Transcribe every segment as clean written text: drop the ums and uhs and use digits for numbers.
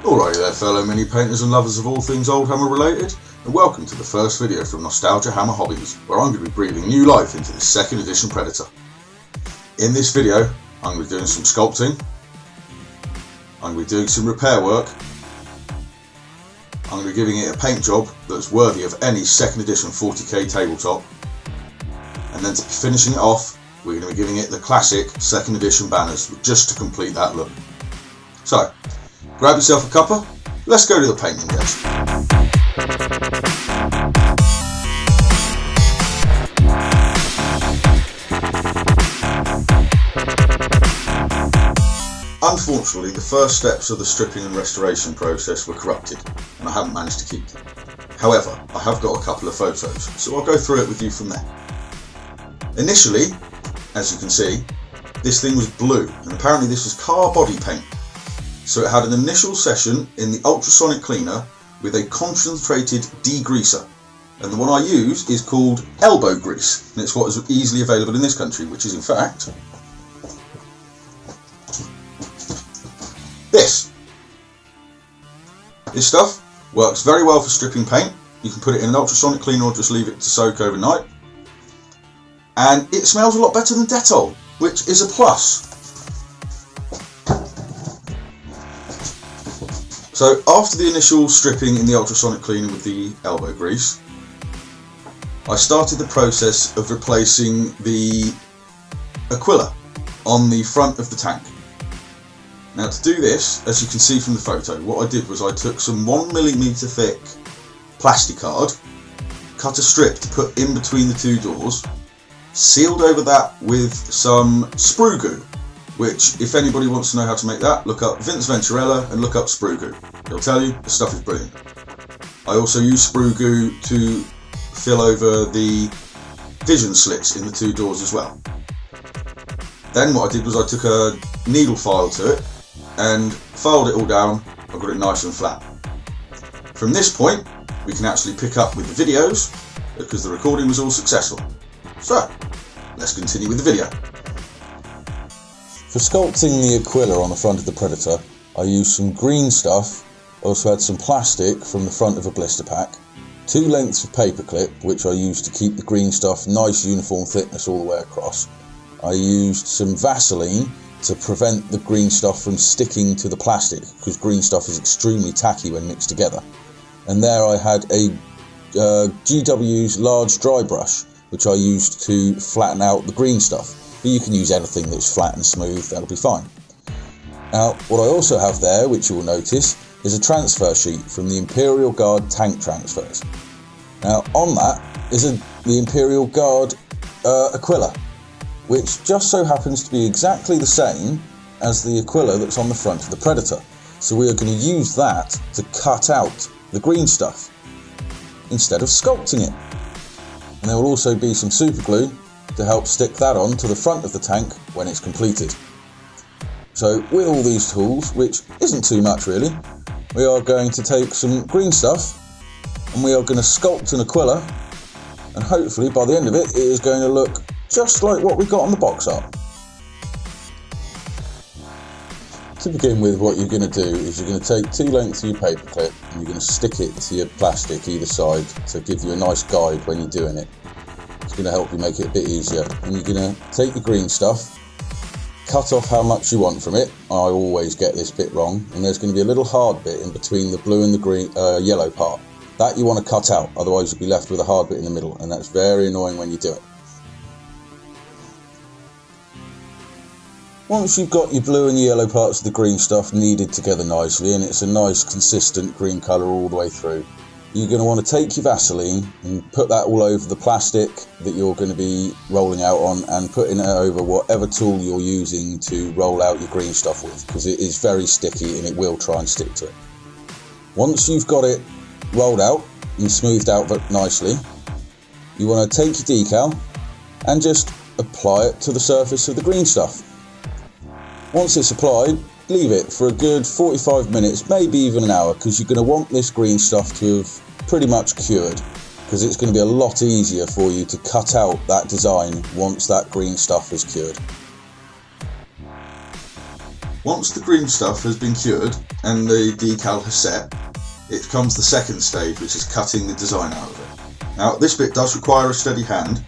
Alrighty there fellow mini painters and lovers of all things old hammer related, and welcome to the first video from Nostalgia Hammer Hobbies, where I'm going to be breathing new life into this second edition Predator. In this video I'm going to be doing some sculpting, I'm going to be doing some repair work, I'm going to be giving it a paint job that's worthy of any second edition 40k tabletop, and then finishing it off we're going to be giving it the classic second edition banners just to complete that look. So grab yourself a cuppa, let's go to the painting desk. Unfortunately, the first steps of the stripping and restoration process were corrupted, and I haven't managed to keep them. However, I have got a couple of photos, so I'll go through it with you from there. Initially, as you can see, this thing was blue, and apparently this was car body paint. So it had an initial session in the ultrasonic cleaner with a concentrated degreaser, and the one I use is called elbow grease, and it's what is easily available in this country, which is in fact this. This stuff works very well for stripping paint. You can put it in an ultrasonic cleaner or just leave it to soak overnight, and it smells a lot better than Dettol, which is a plus. So after the initial stripping in the ultrasonic cleaner with the elbow grease, I started the process of replacing the Aquila on the front of the tank. Now to do this, as you can see from the photo, what I did was I took some 1mm thick plastic card, cut a strip to put in between the two doors, sealed over that with some sprue goo, which, if anybody wants to know how to make that, look up Vince Venturella and look up sprue goo. He'll tell you the stuff is brilliant. I also use sprue goo to fill over the vision slits in the two doors as well. Then what I did was I took a needle file to it and filed it all down. I got it nice and flat. From this point we can actually pick up with the videos because the recording was all successful. So let's continue with the video. For sculpting the Aquila on the front of the Predator, I used some green stuff, also had some plastic from the front of a blister pack, 2 lengths of paperclip, which I used to keep the green stuff nice uniform thickness all the way across. I used some Vaseline to prevent the green stuff from sticking to the plastic, because green stuff is extremely tacky when mixed together. And there I had a GW's large dry brush, which I used to flatten out the green stuff. But you can use anything that's flat and smooth, that'll be fine. Now, what I also have there, which you will notice, is a transfer sheet from the Imperial Guard tank transfers. Now, on that is the Imperial Guard Aquila, which just so happens to be exactly the same as the Aquila that's on the front of the Predator. So we are going to use that to cut out the green stuff, instead of sculpting it. And there will also be some super glue to help stick that on to the front of the tank when it's completed. So with all these tools, which isn't too much really, we are going to take some green stuff and we are going to sculpt an Aquila, and hopefully by the end of it, it is going to look just like what we got on the box art. To begin with, what you're going to do is you're going to take 2 lengths of your paper clip and you're going to stick it to your plastic either side to give you a nice guide when you're doing it. It's going to help you make it a bit easier. And you're going to take your green stuff, cut off how much you want from it. I always get this bit wrong, and there's going to be a little hard bit in between the blue and the green, yellow part. That you want to cut out, otherwise you'll be left with a hard bit in the middle, and that's very annoying when you do it. Once you've got your blue and your yellow parts of the green stuff kneaded together nicely, and it's a nice consistent green colour all the way through, you're going to want to take your Vaseline and put that all over the plastic that you're going to be rolling out on, and putting it over whatever tool you're using to roll out your green stuff with, because it is very sticky and it will try and stick to it. Once you've got it rolled out and smoothed out nicely, you want to take your decal and just apply it to the surface of the green stuff. Once it's applied, leave it for a good 45 minutes, maybe even an hour, because you're going to want this green stuff to have pretty much cured, because it's going to be a lot easier for you to cut out that design once that green stuff is cured. Once the green stuff has been cured and the decal has set, it comes the second stage, which is cutting the design out of it. Now this bit does require a steady hand,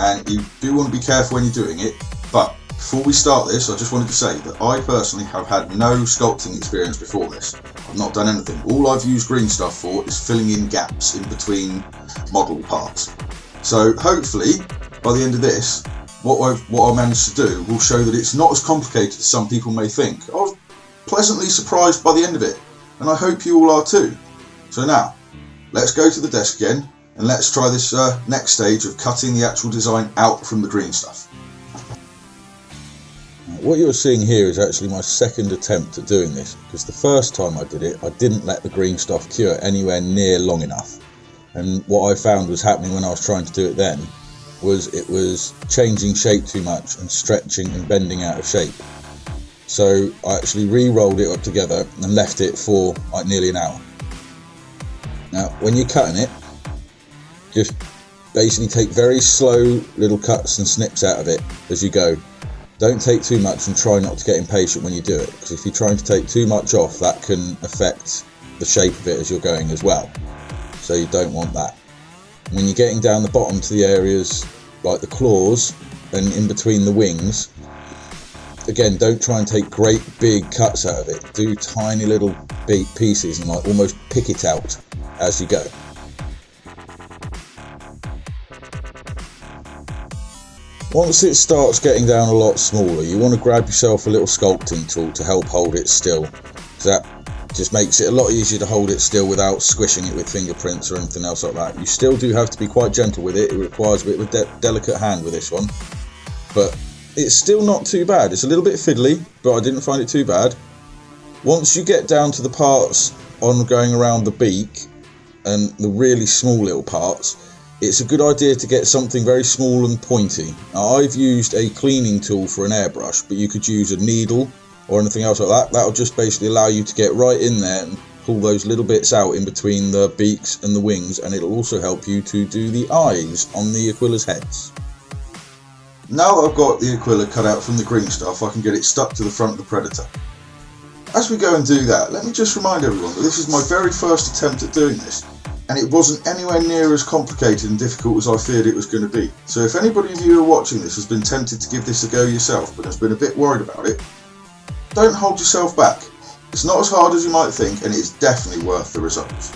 and you do want to be careful when you're doing it, but before we start this, I just wanted to say that I personally have had no sculpting experience before this. I've not done anything. All I've used green stuff for is filling in gaps in between model parts. So hopefully, by the end of this, what I managed to do will show that it's not as complicated as some people may think. I was pleasantly surprised by the end of it, and I hope you all are too. So now, let's go to the desk again, and let's try this next stage of cutting the actual design out from the green stuff. What you're seeing here is actually my second attempt at doing this, because the first time I did it, I didn't let the green stuff cure anywhere near long enough. And what I found was happening when I was trying to do it then, was it was changing shape too much and stretching and bending out of shape. So I actually re-rolled it up together and left it for like nearly an hour. Now when you're cutting it, just basically take very slow little cuts and snips out of it as you go. Don't take too much and try not to get impatient when you do it, because if you're trying to take too much off, that can affect the shape of it as you're going as well. So you don't want that. When you're getting down the bottom to the areas like the claws and in between the wings, again, don't try and take great big cuts out of it. Do tiny little big pieces and like almost pick it out as you go. Once it starts getting down a lot smaller, you want to grab yourself a little sculpting tool to help hold it still, because that just makes it a lot easier to hold it still without squishing it with fingerprints or anything else like that. You still do have to be quite gentle with it. It requires a bit of a delicate hand with this one, but it's still not too bad. It's a little bit fiddly, but I didn't find it too bad. Once you get down to the parts on going around the beak and the really small little parts, it's a good idea to get something very small and pointy. Now, I've used a cleaning tool for an airbrush, but you could use a needle or anything else like that. That'll just basically allow you to get right in there and pull those little bits out in between the beaks and the wings, and it'll also help you to do the eyes on the Aquila's heads. Now that I've got the Aquila cut out from the green stuff, I can get it stuck to the front of the Predator. As we go and do that, let me just remind everyone that this is my very first attempt at doing this, and it wasn't anywhere near as complicated and difficult as I feared it was going to be. So if anybody of you who are watching this has been tempted to give this a go yourself but has been a bit worried about it, don't hold yourself back. It's not as hard as you might think, and it's definitely worth the results.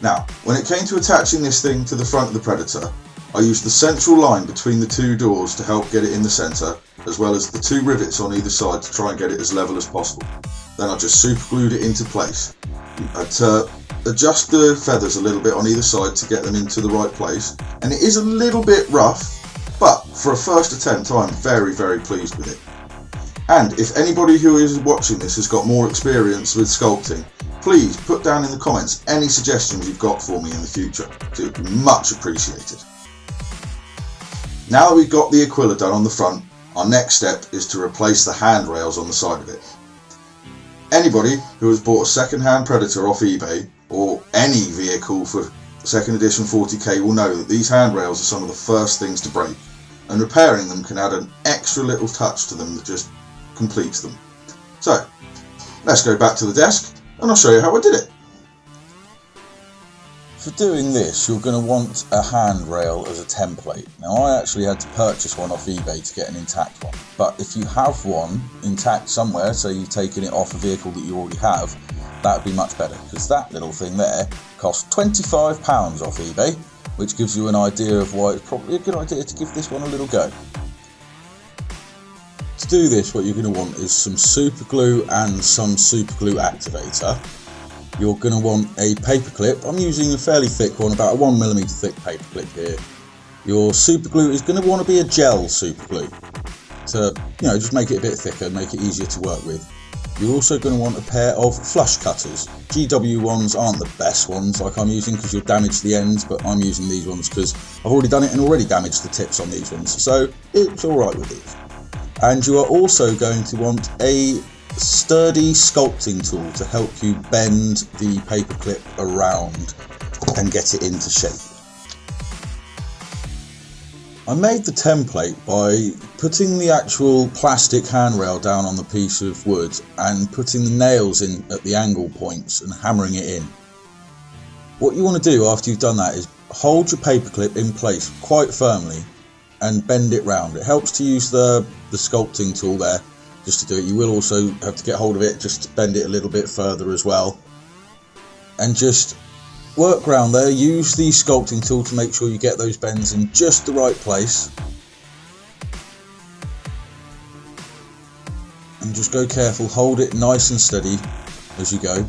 Now, when it came to attaching this thing to the front of the Predator, I used the central line between the two doors to help get it in the centre, as well as the two rivets on either side to try and get it as level as possible. Then I just super glued it into place. I'd adjust the feathers a little bit on either side to get them into the right place, and it is a little bit rough, but for a first attempt I'm very, very pleased with it. And if anybody who is watching this has got more experience with sculpting, please put down in the comments any suggestions you've got for me in the future. It would be much appreciated. Now that we've got the Aquila done on the front, our next step is to replace the handrails on the side of it. Anybody who has bought a second-hand Predator off eBay, or any vehicle for 2nd edition 40k, will know that these handrails are some of the first things to break, and repairing them can add an extra little touch to them that just completes them. So, let's go back to the desk and I'll show you how I did it. For doing this, you're going to want a handrail as a template. Now, I actually had to purchase one off eBay to get an intact one, but if you have one intact somewhere, so you've taken it off a vehicle that you already have, that would be much better, because that little thing there cost £25 off eBay, which gives you an idea of why it's probably a good idea to give this one a little go. To do this, what you're going to want is some super glue and some super glue activator. You're going to want a paper clip. I'm using a fairly thick one, about a 1mm thick paper clip here. Your super glue is going to want to be a gel super glue to, just make it a bit thicker, make it easier to work with. You're also going to want a pair of flush cutters. GW ones aren't the best ones like I'm using because you'll damage the ends, but I'm using these ones because I've already done it and already damaged the tips on these ones, so it's alright with these. And you are also going to want a sturdy sculpting tool to help you bend the paperclip around and get it into shape. I made the template by putting the actual plastic handrail down on the piece of wood and putting the nails in at the angle points and hammering it in. What you want to do after you've done that is hold your paperclip in place quite firmly and bend it round. It helps to use the sculpting tool there just to do it. You will also have to get hold of it just to bend it a little bit further as well. And just work around there, use the sculpting tool to make sure you get those bends in just the right place. And just go careful, hold it nice and steady as you go.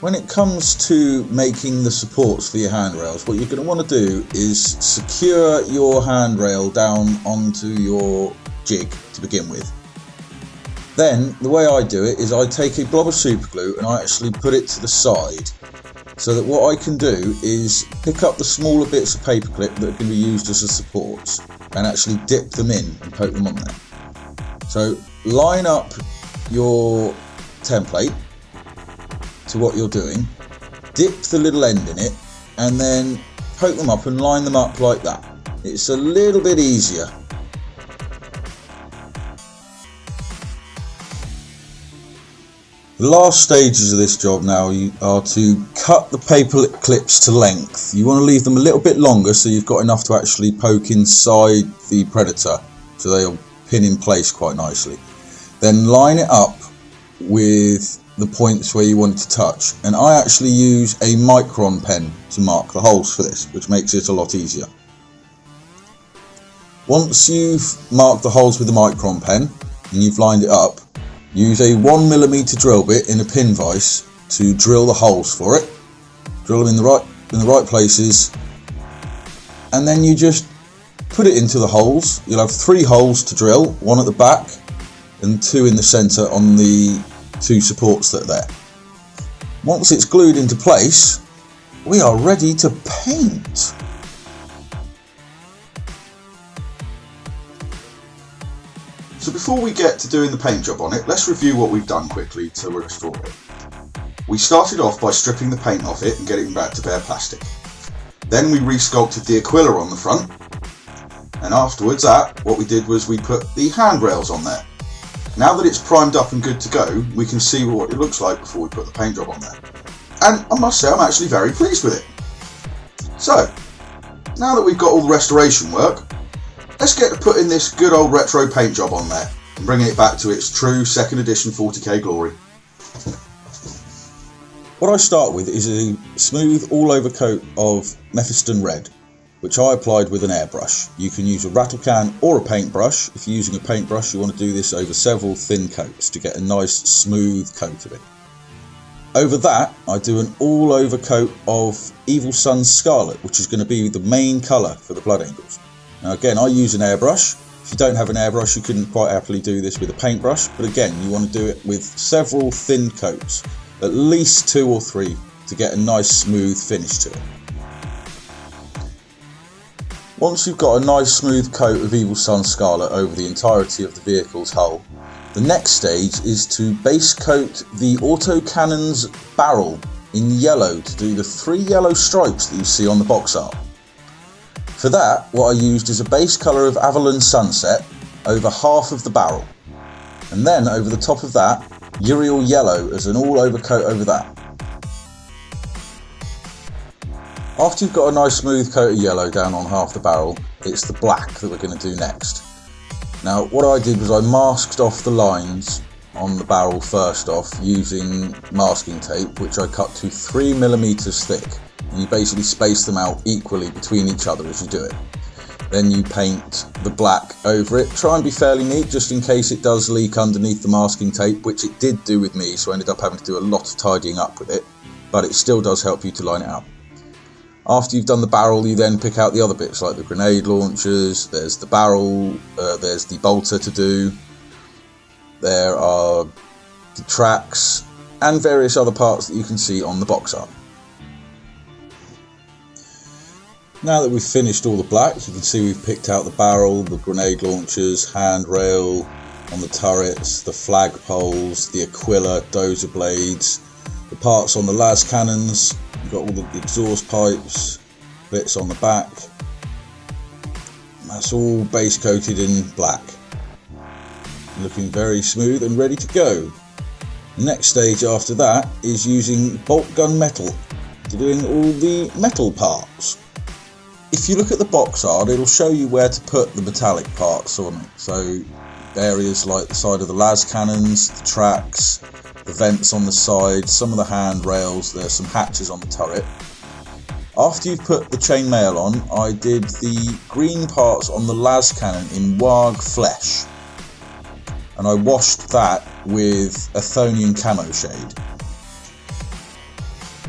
When it comes to making the supports for your handrails, what you're going to want to do is secure your handrail down onto your jig to begin with. Then the way I do it is I take a blob of super glue and I actually put it to the side, so that what I can do is pick up the smaller bits of paperclip that can be used as a supports and actually dip them in and poke them on there. So line up your template to what you're doing, dip the little end in it, and then poke them up and line them up like that. It's a little bit easier. The last stages of this job now are to cut the paper clips to length. You want to leave them a little bit longer so you've got enough to actually poke inside the Predator, so they'll pin in place quite nicely. Then line it up with the points where you want it to touch, and I actually use a micron pen to mark the holes for this, which makes it a lot easier. Once you've marked the holes with the micron pen and you've lined it up, use a 1mm drill bit in a pin vise to drill the holes for it. Drill them in the right places, and then you just put it into the holes. You'll have 3 holes to drill, 1 at the back and 2 in the centre on the 2 supports that are there. Once it's glued into place, we are ready to paint. So before we get to doing the paint job on it, let's review what we've done quickly to restore it. We started off by stripping the paint off it and getting it back to bare plastic. Then we re-sculpted the Aquila on the front, and afterwards what we did was we put the handrails on there. Now that it's primed up and good to go, we can see what it looks like before we put the paint job on there. And I must say, I'm actually very pleased with it. So, now that we've got all the restoration work, let's get to putting this good old retro paint job on there and bringing it back to its true 2nd edition 40k glory. What I start with is a smooth all over coat of Mephiston Red, which I applied with an airbrush. You can use a rattle can or a paintbrush. If you're using a paintbrush, you want to do this over several thin coats to get a nice smooth coat of it. Over that, I do an all over coat of Evil Sun's Scarlet, which is going to be the main colour for the Blood Angels. Now again, I use an airbrush. If you don't have an airbrush, you can quite happily do this with a paintbrush, but again, you want to do it with several thin coats, at least 2 or 3, to get a nice smooth finish to it. Once you've got a nice smooth coat of Evil Sun's Scarlet over the entirety of the vehicle's hull, the next stage is to base coat the autocannon's barrel in yellow to do the 3 yellow stripes that you see on the box art. For that, what I used is a base colour of Avalon Sunset over half of the barrel, and then over the top of that, Uriel Yellow as an all over coat over that. After you've got a nice smooth coat of yellow down on half the barrel, it's the black that we're going to do next. Now what I did was I masked off the lines on the barrel first off using masking tape, which I cut to 3mm thick, and you basically space them out equally between each other as you do it. Then you paint the black over it. Try and be fairly neat just in case it does leak underneath the masking tape, which it did do with me, so I ended up having to do a lot of tidying up with it, but it still does help you to line it up. After you've done the barrel, you then pick out the other bits like the grenade launchers, there's the barrel, there's the bolter to do, there are the tracks and various other parts that you can see on the box art. Now that we've finished all the black, you can see we've picked out the barrel, the grenade launchers, handrail, on the turrets, the flagpoles, the Aquila dozer blades, the parts on the las cannons. You've got all the exhaust pipes, bits on the back. That's all base coated in black, looking very smooth and ready to go. The next stage after that is using bolt gun metal to doing all the metal parts. If you look at the box art, it'll show you where to put the metallic parts on it. So areas like the side of the las cannons, the tracks, the vents on the side, some of the handrails, there's some hatches on the turret. After you've put the chainmail on, I did the green parts on the las cannon in Warg flesh, and I washed that with Athonian camo shade.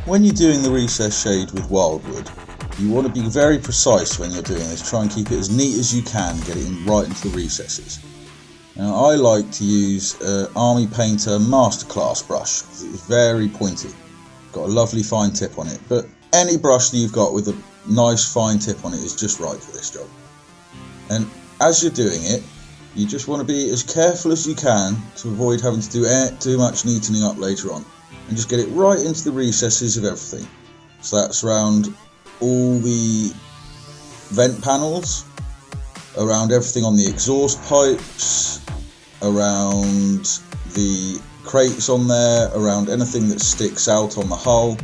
When you're doing the recess shade with wildwood, you want to be very precise when you're doing this. Try and keep it as neat as you can, get it in right into the recesses. Now, I like to use Army Painter Masterclass brush because it's very pointy. Got a lovely fine tip on it, but any brush that you've got with a nice fine tip on it is just right for this job. And as you're doing it, you just want to be as careful as you can to avoid having to do too much neatening up later on, and just get it right into the recesses of everything. So that's around all the vent panels, around everything on the exhaust pipes, around the crates on there, around anything that sticks out on the hull,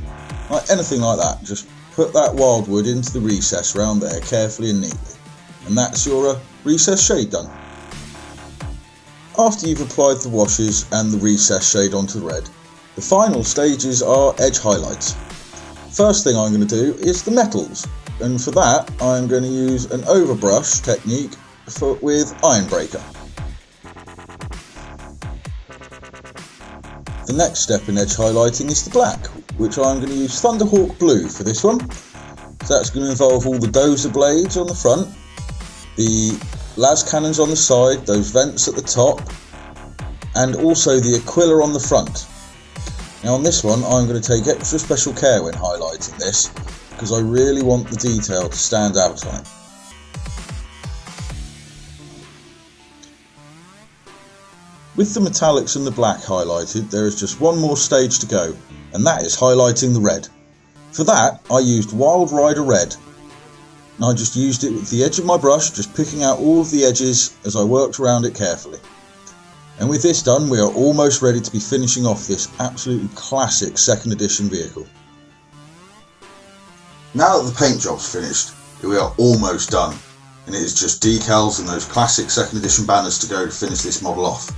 like anything like that. Just put that wildwood into the recess around there carefully and neatly, and that's your recess shade done. After you've applied the washes and the recess shade onto the red, the final stages are edge highlights. First thing I'm going to do is the metals, and for that I'm going to use an overbrush technique with Ironbreaker. The next step in edge highlighting is the black, which I'm going to use Thunderhawk Blue for this one. So that's going to involve all the dozer blades on the front, the las cannons on the side, those vents at the top, and also the Aquila on the front. Now on this one I'm going to take extra special care when highlighting this, because I really want the detail to stand out on it. With the metallics and the black highlighted, there is just one more stage to go, and that is highlighting the red. For that I used Wild Rider Red, and I just used it with the edge of my brush, just picking out all of the edges as I worked around it carefully. And with this done, we are almost ready to be finishing off this absolutely classic 2nd edition vehicle. Now that the paint job's finished, we are almost done, and it is just decals and those classic 2nd edition banners to go to finish this model off.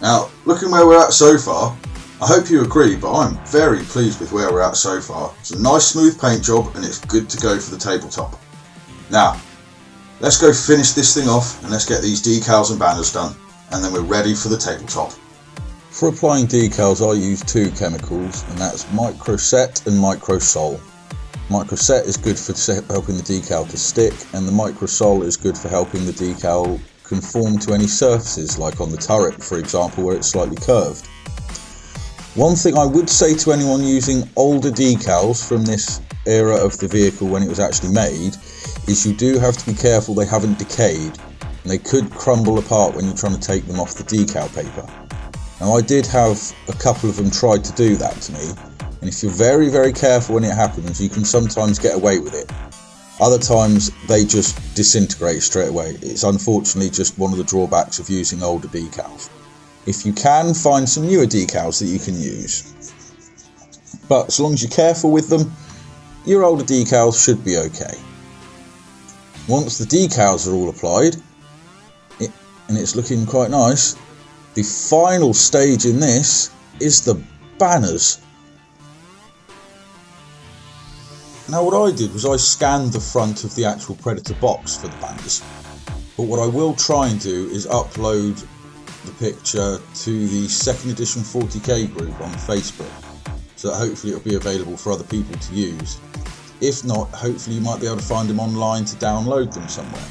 Now, looking where we're at so far, I hope you agree, but I'm very pleased with where we're at so far. It's a nice smooth paint job and it's good to go for the tabletop. Now, let's go finish this thing off and let's get these decals and banners done, and then we're ready for the tabletop. For applying decals I use 2 chemicals, and that's Microset and Microsol. Microset is good for helping the decal to stick, and the Microsol is good for helping the decal conform to any surfaces, like on the turret for example, where it's slightly curved. One thing I would say to anyone using older decals from this era of the vehicle when it was actually made is you do have to be careful they haven't decayed, and they could crumble apart when you're trying to take them off the decal paper. Now I did have a couple of them try to do that to me, and if you're very careful when it happens, you can sometimes get away with it. Other times they just disintegrate straight away. It's unfortunately just one of the drawbacks of using older decals. If you can, find some newer decals that you can use. But as long as you're careful with them, your older decals should be okay. Once the decals are all applied, and it's looking quite nice, the final stage in this is the banners. Now what I did was I scanned the front of the actual Predator box for the banners, but what I will try and do is upload the picture to the 2nd edition 40k group on Facebook, so that hopefully it'll be available for other people to use. If not, hopefully you might be able to find them online to download them somewhere.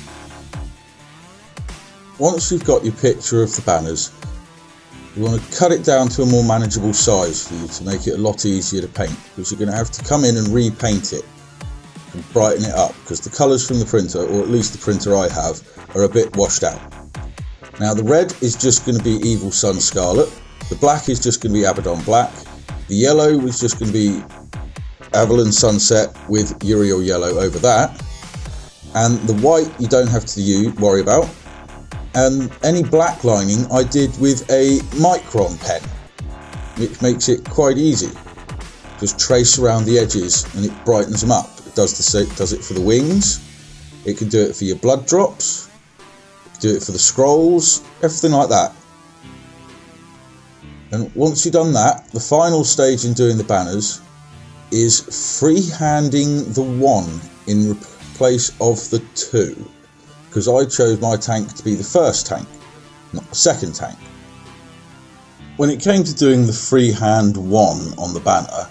Once you've got your picture of the banners, you want to cut it down to a more manageable size for you to make it a lot easier to paint, because you're going to have to come in and repaint it and brighten it up, because the colours from the printer, or at least the printer I have, are a bit washed out. Now the red is just going to be Evil Sun Scarlet, the black is just going to be Abaddon Black, the yellow is just going to be Avalon Sunset with Uriel Yellow over that, and the white you don't have to worry about, and any black lining I did with a micron pen, which makes it quite easy. Just trace around the edges and it brightens them up. It does it for the wings, it can do it for your blood drops, it can do it for the scrolls, everything like that. And once you've done that, the final stage in doing the banners is freehanding the 1 in place of the 2, because I chose my tank to be the first tank, not the second tank. When it came to doing the freehand 1 on the banner,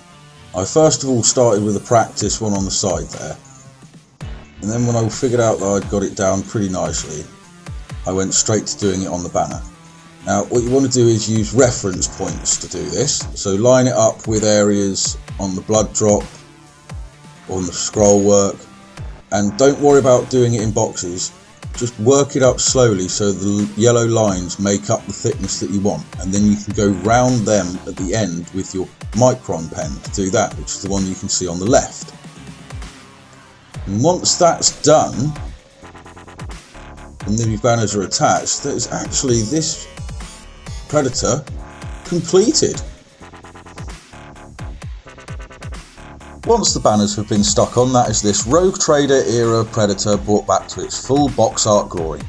I first of all started with a practice one on the side there, and then when I figured out that I'd got it down pretty nicely, I went straight to doing it on the banner. Now what you want to do is use reference points to do this, so line it up with areas on the blood drop, on the scroll work, and don't worry about doing it in boxes, just work it up slowly so the yellow lines make up the thickness that you want, and then you can go round them at the end with your micron pen to do that, which is the one you can see on the left. And once that's done and the banners are attached, that is actually this Predator completed. Once the banners have been stuck on, that is this Rogue Trader era Predator brought back to its full box art glory.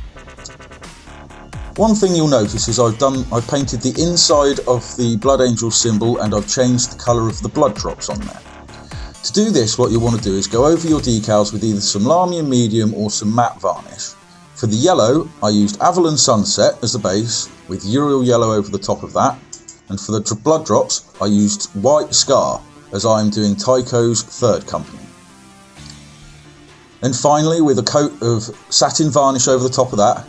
One thing you'll notice is I've painted the inside of the Blood Angel symbol and I've changed the colour of the blood drops on there. To do this, what you want to do is go over your decals with either some Lamia Medium or some matte varnish. For the yellow, I used Avalon Sunset as the base with Uriel Yellow over the top of that, and for the blood drops I used White Scar, as I am doing Tycho's third company. Then finally, with a coat of satin varnish over the top of that,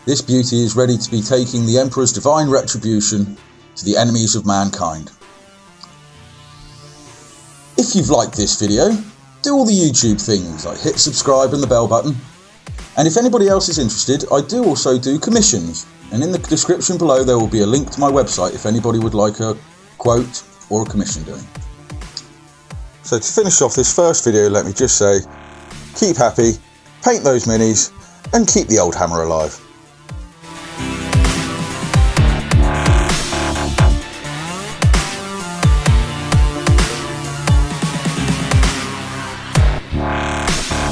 this beauty is ready to be taking the Emperor's divine retribution to the enemies of mankind. If you've liked this video, do all the YouTube things like hit subscribe and the bell button. And if anybody else is interested, I do also do commissions, and in the description below there will be a link to my website if anybody would like a quote or a commission doing. So to finish off this first video, let me just say, keep happy, paint those minis, and keep the old hammer alive.